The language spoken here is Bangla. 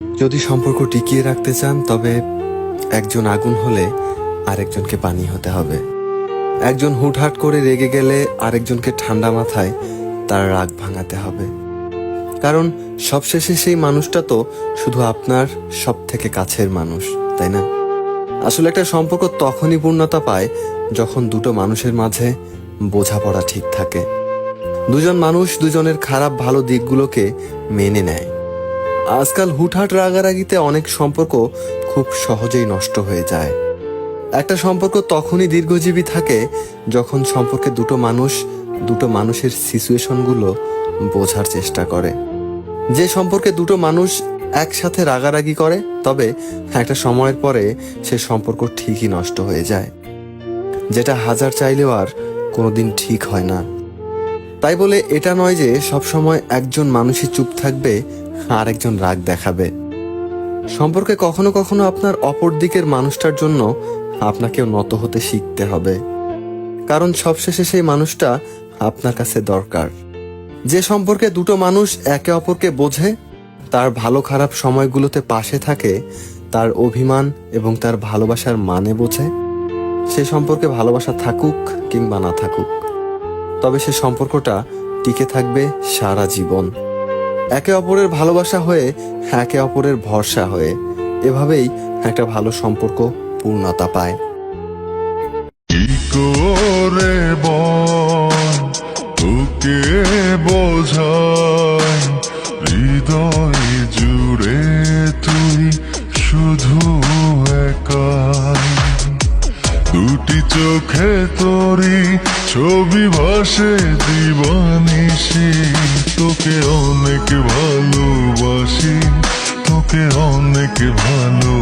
যদি সম্পর্ক টিকিয়ে রাখতে চান তবে একজন আগুন হলে আরেকজনকে পানি হতে হবে। একজন হুটহাট করে রেগে গেলে আরেকজনকে ঠান্ডা মাথায় তার রাগ ভাঙাতে হবে। কারণ সবশেষে সেই মানুষটা তো শুধু আপনার সব থেকে কাছের মানুষ, তাই না? আসলে একটা সম্পর্ক তখনই পূর্ণতা পায় যখন দুটো মানুষের মাঝে বোঝাপড়া ঠিক থাকে, দুজন মানুষ দুজনের খারাপ ভালো দিকগুলোকে মেনে নেয়। আজকাল হুটহাট রাগারাগিতে অনেক সম্পর্ক খুব সহজেই নষ্ট হয়ে যায়। একটা সম্পর্ক তখনই দীর্ঘজীবী থাকে যখন সম্পর্কে দুটো মানুষের সিচুয়েশনগুলো বোঝার চেষ্টা করে। যে সম্পর্কে দুটো মানুষ একসাথে রাগারাগি করে তবে একটা সময়ের পরে সে সম্পর্ক ঠিকই নষ্ট হয়ে যায়, যেটা হাজার চাইলেও আর কোনোদিন ঠিক হয় না। তাই বলে এটা নয় যে সবসময় একজন মানুষই চুপ থাকবে আর একজন রাগ দেখাবে। সম্পর্কে কখনো কখনো আপনার অপর দিকের মানুষটার জন্য আপনাকেও নত হতে শিখতে হবে, কারণ সবশেষে সেই মানুষটা আপনার কাছে দরকার। যে সম্পর্কে দুটো মানুষ একে অপরকে বোঝে, তার ভালো খারাপ সময়গুলোতে পাশে থাকে, তার অভিমান এবং তার ভালোবাসার মানে বোঝে, সে সম্পর্কে ভালোবাসা থাকুক কিংবা না থাকুক, তবে সে সম্পর্কটা টিকে থাকবে সারা জীবন। একে অপরের ভালোবাসা হয়ে, একে অপরের ভরসা হয়ে, এভাবেই একটা ভালো সম্পর্ক পূর্ণতা পায়। কি করে তোকে বোঝাই, হৃদয় জুড়ে তুই শুধু একাই। দুটি চোখে তোরি ছবি ভাসে দিবানিশি, তোকে অনেক ভালোবাসি, তোকে অনেক ভালো